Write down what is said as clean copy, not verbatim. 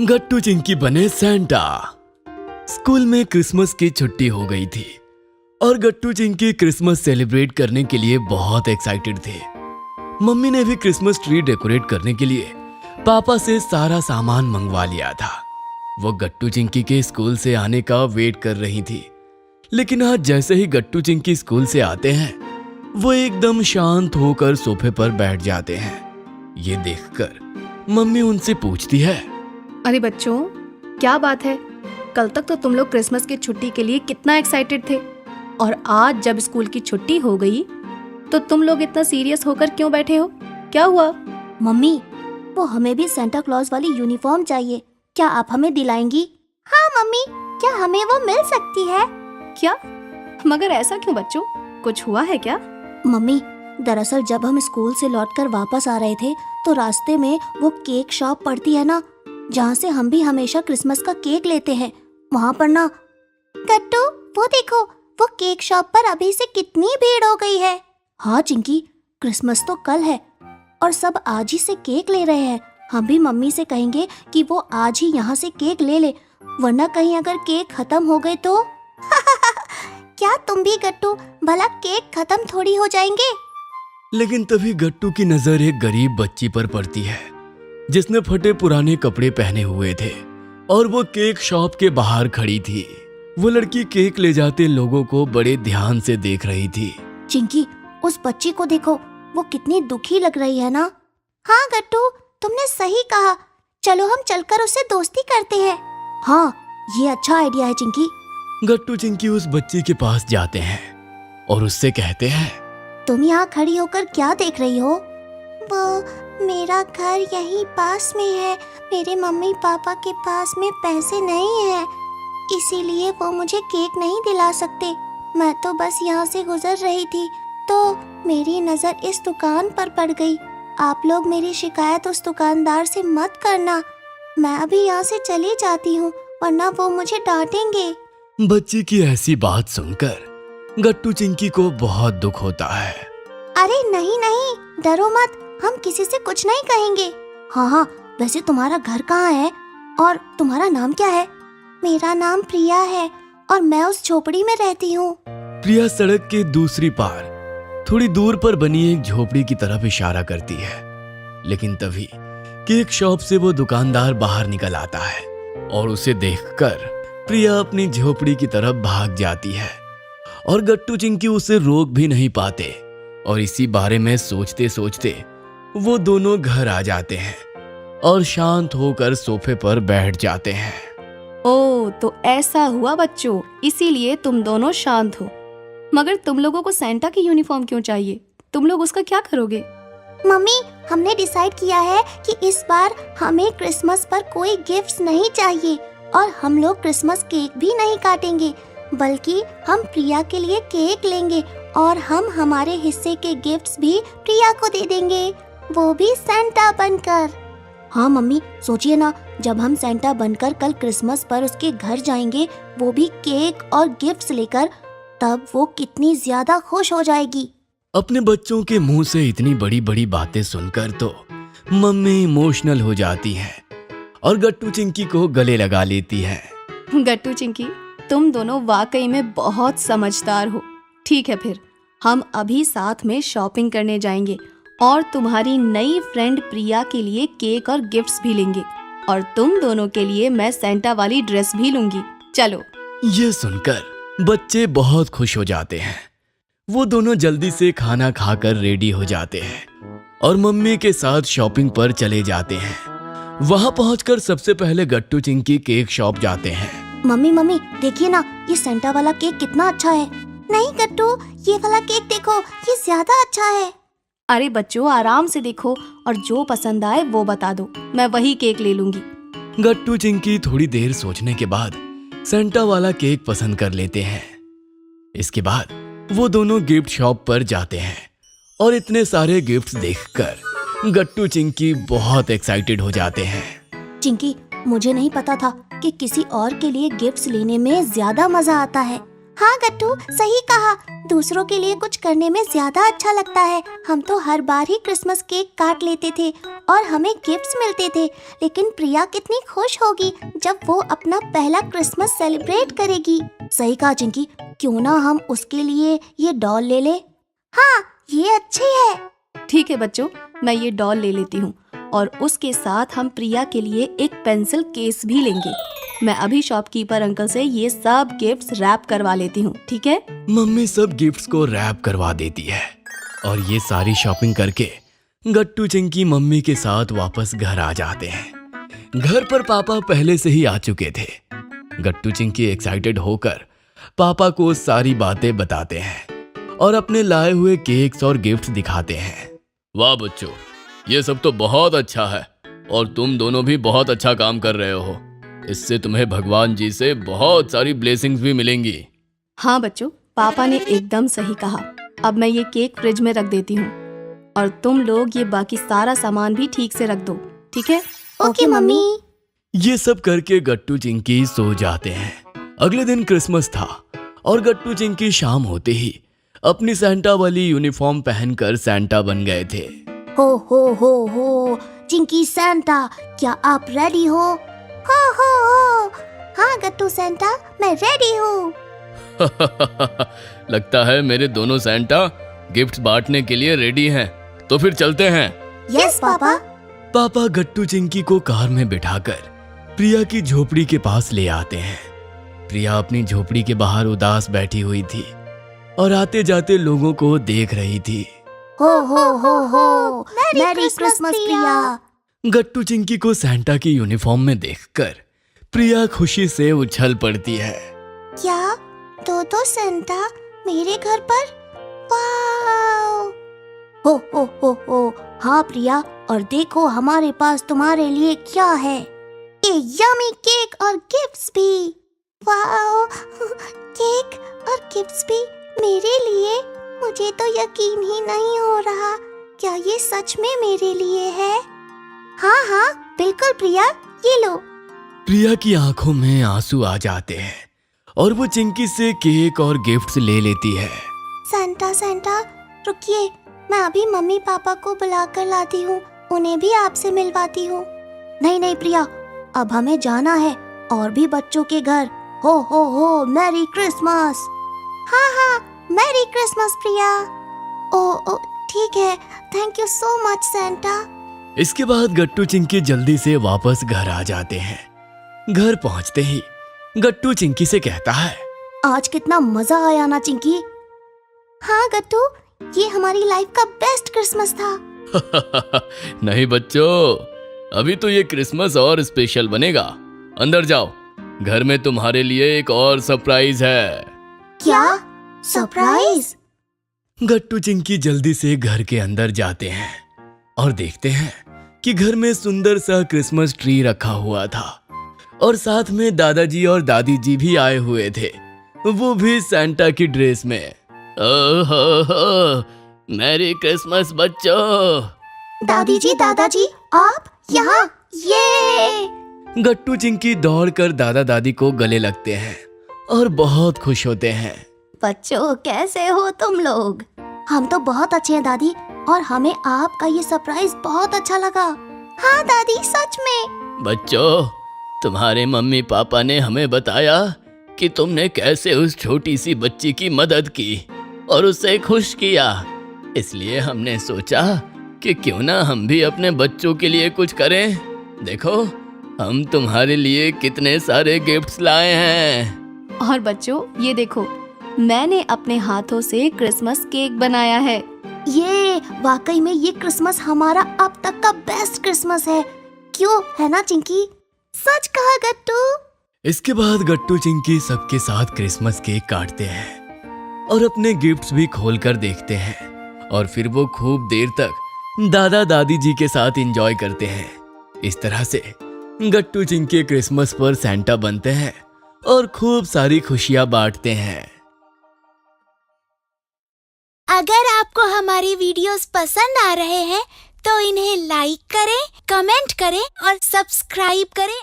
गट्टू चिंकी बने Santa. School में Christmas की छुट्टी हो गई थी और गट्टू चिंकी क्रिसमस सेलिब्रेट करने के लिए बहुत एक्साइटेड थे। मम्मी ने भी क्रिसमस ट्री डेकोरेट करने के लिए पापा से सारा सामान मंगवा लिया था। वो गट्टू चिंकी के स्कूल से आने का वेट कर रही थी, लेकिन आज जैसे ही गट्टू चिंकी स्कूल से आते हैं वो एकदम शांत होकर सोफे पर बैठ जाते हैं। ये देखकर मम्मी उनसे पूछती है, अरे बच्चों, क्या बात है? कल तक तो तुम लोग क्रिसमस की छुट्टी के लिए कितना एक्साइटेड थे, और आज जब स्कूल की छुट्टी हो गई तो तुम लोग इतना सीरियस होकर क्यों बैठे हो? क्या हुआ? मम्मी, वो हमें भी सेंटा क्लॉज वाली यूनिफॉर्म चाहिए, क्या आप हमें दिलाएंगी? हाँ मम्मी, क्या हमें वो मिल सकती है? क्या? मगर ऐसा क्यों बच्चों, कुछ हुआ है क्या? मम्मी, दरअसल जब हम स्कूल से लौटकर वापस आ रहे थे तो रास्ते में वो केक शॉप पड़ती है ना, जहाँ से हम भी हमेशा क्रिसमस का केक लेते हैं, वहाँ पर ना। गट्टू, वो देखो, वो केक शॉप पर अभी से कितनी भीड़ हो गई है। हाँ चिंकी, क्रिसमस तो कल है और सब आज ही से केक ले रहे हैं। हम भी मम्मी से कहेंगे कि वो आज ही यहाँ से केक ले ले, वरना कहीं अगर केक खत्म हो गए तो। क्या तुम भी गट्टू, भला केक खत्म थोड़ी हो जाएंगे? लेकिन तभी गट्टू की नजर एक गरीब बच्ची पर पड़ती है जिसने फटे पुराने कपड़े पहने हुए थे और वो केक शॉप के बाहर खड़ी थी। वो लड़की केक ले जाते लोगों को बड़े ध्यान से देख रही थी। चिंकी, उस बच्ची को देखो, वो कितनी दुखी लग रही है ना। हाँ गट्टू, तुमने सही कहा, चलो हम चलकर उससे दोस्ती करते हैं। हाँ, ये अच्छा आइडिया है चिंकी। गट्टू चिंकी उस बच्ची के पास जाते हैं और उससे कहते हैं, तुम यहाँ खड़ी होकर क्या देख रही हो? वो, मेरा घर यहीं पास में है, मेरे मम्मी पापा के पास में पैसे नहीं है, इसीलिए वो मुझे केक नहीं दिला सकते। मैं तो बस यहाँ से गुजर रही थी तो मेरी नज़र इस दुकान पर पड़ गई। आप लोग मेरी शिकायत उस दुकानदार से मत करना, मैं अभी यहाँ से चली जाती हूँ, वरना वो मुझे डांटेंगे। बच्ची की ऐसी बात सुनकर गट्टू चिंकी को बहुत दुख होता है। अरे नहीं नहीं, डरो मत, हम किसी से कुछ नहीं कहेंगे। हाँ हाँ, वैसे तुम्हारा घर कहाँ है और तुम्हारा नाम क्या है? मेरा नाम प्रिया है और मैं उस झोपड़ी में रहती हूँ। प्रिया सड़क के दूसरी पार थोड़ी दूर पर बनी एक झोपड़ी की तरफ इशारा करती है, लेकिन तभी केक शॉप से वो दुकानदार बाहर निकल आता है और उसे देखकर प्रिया अपनी झोपड़ी की तरफ भाग जाती है और गट्टू चिंकी उसे रोक भी नहीं पाते। और इसी बारे में सोचते सोचते वो दोनों घर आ जाते हैं और शांत होकर सोफे पर बैठ जाते हैं। ओह, तो ऐसा हुआ बच्चों, इसीलिए तुम दोनों शांत हो। मगर तुम लोगों को सेंटा की यूनिफॉर्म क्यों चाहिए? तुम लोग उसका क्या करोगे? मम्मी, हमने डिसाइड किया है कि इस बार हमें क्रिसमस पर कोई गिफ्ट्स नहीं चाहिए और हम लोग क्रिसमस केक भी नहीं काटेंगे, बल्कि हम प्रिया के लिए केक लेंगे और हम हमारे हिस्से के गिफ्ट्स भी प्रिया को दे देंगे, वो भी सेंटा बनकर। हाँ मम्मी, सोचिए ना, जब हम सेंटा बनकर कल क्रिसमस पर उसके घर जाएंगे, वो भी केक और गिफ्ट्स लेकर, तब वो कितनी ज्यादा खुश हो जाएगी। अपने बच्चों के मुंह से इतनी बड़ी बड़ी बातें सुनकर तो मम्मी इमोशनल हो जाती है और गट्टू चिंकी को गले लगा लेती है। गट्टू चिंकी, तुम दोनों वाकई में बहुत समझदार हो। ठीक है, फिर हम अभी साथ में शॉपिंग करने जाएंगे और तुम्हारी नई फ्रेंड प्रिया के लिए केक और गिफ्ट्स भी लेंगे, और तुम दोनों के लिए मैं सेंटा वाली ड्रेस भी लूंगी। चलो। ये सुनकर बच्चे बहुत खुश हो जाते हैं। वो दोनों जल्दी से खाना खाकर रेडी हो जाते हैं और मम्मी के साथ शॉपिंग पर चले जाते हैं। वहां पहुंचकर सबसे पहले गट्टू चिंकी केक शॉप जाते हैं। मम्मी मम्मी, देखिए ना, ये सेंटा वाला केक कितना अच्छा है। नहीं गट्टू, ये वाला केक देखो, ये ज्यादा अच्छा है। अरे बच्चों, आराम से देखो और जो पसंद आए वो बता दो, मैं वही केक ले लूंगी। गट्टू चिंकी थोड़ी देर सोचने के बाद सेंटा वाला केक पसंद कर लेते हैं। इसके बाद वो दोनों गिफ्ट शॉप पर जाते हैं और इतने सारे गिफ्ट्स देखकर गट्टू चिंकी बहुत एक्साइटेड हो जाते हैं। चिंकी, मुझे नहीं पता था कि किसी और के लिए गिफ्ट्स लेने में ज्यादा मजा आता है। हाँ गट्टू, सही कहा। दूसरों के लिए कुछ करने में ज्यादा अच्छा लगता है। हम तो हर बार ही क्रिसमस केक काट लेते थे और हमें गिफ्ट्स मिलते थे, लेकिन प्रिया कितनी खुश होगी जब वो अपना पहला क्रिसमस सेलिब्रेट करेगी। सही कहा चिंकी, क्यों ना हम उसके लिए ये डॉल ले ले। हाँ, ये अच्छी है। ठीक है बच्चों, मैं ये डॉल ले लेती हूँ और उसके साथ हम प्रिया के लिए एक पेंसिल केस भी लेंगे। मैं अभी शॉपकीपर अंकल से ये सब गिफ्ट्स रैप करवा लेती हूँ, ठीक है? मम्मी सब गिफ्ट्स को रैप करवा देती है और ये सारी शॉपिंग करके गट्टू चिंकी मम्मी के साथ वापस घर आ जाते हैं। घर पर पापा पहले से ही आ चुके थे। गट्टू चिंकी एक्साइटेड होकर पापा को सारी बातें बताते हैं और अपने लाए हुए केक्स और गिफ्ट्स दिखाते हैं। वाह बच्चों, ये सब तो बहुत अच्छा है और तुम दोनों भी बहुत अच्छा काम कर रहे हो। इससे तुम्हें भगवान जी से बहुत सारी ब्लेसिंग्स भी मिलेंगी। हाँ बच्चों, पापा ने एकदम सही कहा। अब मैं ये केक फ्रिज में रख देती हूँ और तुम लोग ये बाकी सारा सामान भी ठीक से रख दो, ठीक है? Okay mummy. ये सब करके गट्टू चिंकी सो जाते हैं। अगले दिन क्रिसमस था और गट्टू चिंकी शाम होते ही अपनी सैंटा वाली यूनिफॉर्म पहनकर सैंटा बन गए थे। हो, चिंकी सैंटा, क्या आप रेडी हो? हो। हाँ गट्टू सैंटा, मैं रेडी हूँ। लगता है मेरे दोनों सैंटा गिफ्ट्स बांटने के लिए रेडी हैं। तो फिर चलते हैं। Yes papa. पापा गट्टू चिंकी को कार में बिठाकर प्रिया की झोपड़ी के पास ले आते हैं। प्रिया अपनी झोपड़ी के बाहर उदास बैठी हुई थी और आते जाते लोगों को देख रही थी। हो। मैरी क्रिसमस प्रिया। गट्टू चिंकी को सैंटा की यूनिफॉर्म में देखकर प्रिया खुशी से उछल पड़ती है। क्या दो सैंटा मेरे घर पर? वाव! हो। हाँ प्रिया, और देखो हमारे पास तुम्हारे लिए क्या है। ये यमी केक और गिफ्ट्स भी। वाव! केक और गिफ्ट्स भी मेरे लिए। मुझे तो यकीन ही नहीं हो रहा। क्या ये सच में मेरे लिए है? हाँ, बिल्कुल प्रिया, ये लो। प्रिया की आंखों में आंसू आ जाते हैं और वो चिंकी से केक और गिफ्ट्स ले लेती है। सैंटा, रुकिए, मैं अभी मम्मी पापा को बुला कर लाती हूँ। उन्हें भी आपसे मिलवाती हूँ। नहीं प्रिया, अब हमें जाना है और भी बच्चों के घर। हो, मैरी क्रिसमस। हाँ, मैरी क्रिसमस प्रिया। ओ, ठीक है। Thank you so much Santa. इसके बाद गट्टू चिंकी जल्दी से वापस घर आ जाते हैं। घर पहुंचते ही गट्टू चिंकी से कहता है, आज कितना मजा आया ना चिंकी। हाँ गट्टू, ये हमारी लाइफ का बेस्ट क्रिसमस था। नहीं बच्चों, अभी तो ये क्रिसमस और स्पेशल बनेगा। अंदर जाओ, घर में तुम्हारे लिए एक और सरप्राइज है। क्या सरप्राइज? गट्टू चिंकी जल्दी से घर के अंदर जाते हैं और देखते हैं कि घर में सुंदर सा क्रिसमस ट्री रखा हुआ था और साथ में दादाजी और दादी जी भी आए हुए थे, वो भी सैंटा की ड्रेस में। ओहो, मैरी क्रिसमस बच्चों। दादाजी, आप यहाँ? ये! गट्टू चिंकी दौड़कर दादा दादी को गले लगते हैं और बहुत खुश होते हैं। बच्चों, कैसे हो तुम लोग? हम तो बहुत अच्छे हैं दादी, और हमें आपका ये सरप्राइज बहुत अच्छा लगा। हाँ दादी, सच में। बच्चों, तुम्हारे मम्मी पापा ने हमें बताया कि तुमने कैसे उस छोटी सी बच्ची की मदद की और उसे खुश किया। इसलिए हमने सोचा कि क्यों ना हम भी अपने बच्चों के लिए कुछ करें। देखो, हम तुम्हारे लिए कितने सारे गिफ्ट्स लाए हैं। और बच्चों, ये देखो, मैंने अपने हाथों से क्रिसमस केक बनाया है। ये वाकई में ये क्रिसमस हमारा अब तक का बेस्ट क्रिसमस है। क्यों, है ना चिंकी? सच कहा गट्टू। इसके बाद गट्टू चिंकी सबके साथ क्रिसमस केक काटते हैं और अपने गिफ्ट्स भी खोलकर देखते हैं और फिर वो खूब देर तक दादा दादी जी के साथ एंजॉय करते हैं। इस तरह से गट्टू चिंकी क्रिसमस पर सैंटा बनते हैं और खूब सारी खुशियां बांटते हैं। अगर आपको हमारी वीडियोस पसंद आ रहे हैं तो इन्हें लाइक करें, कमेंट करें और सब्सक्राइब करें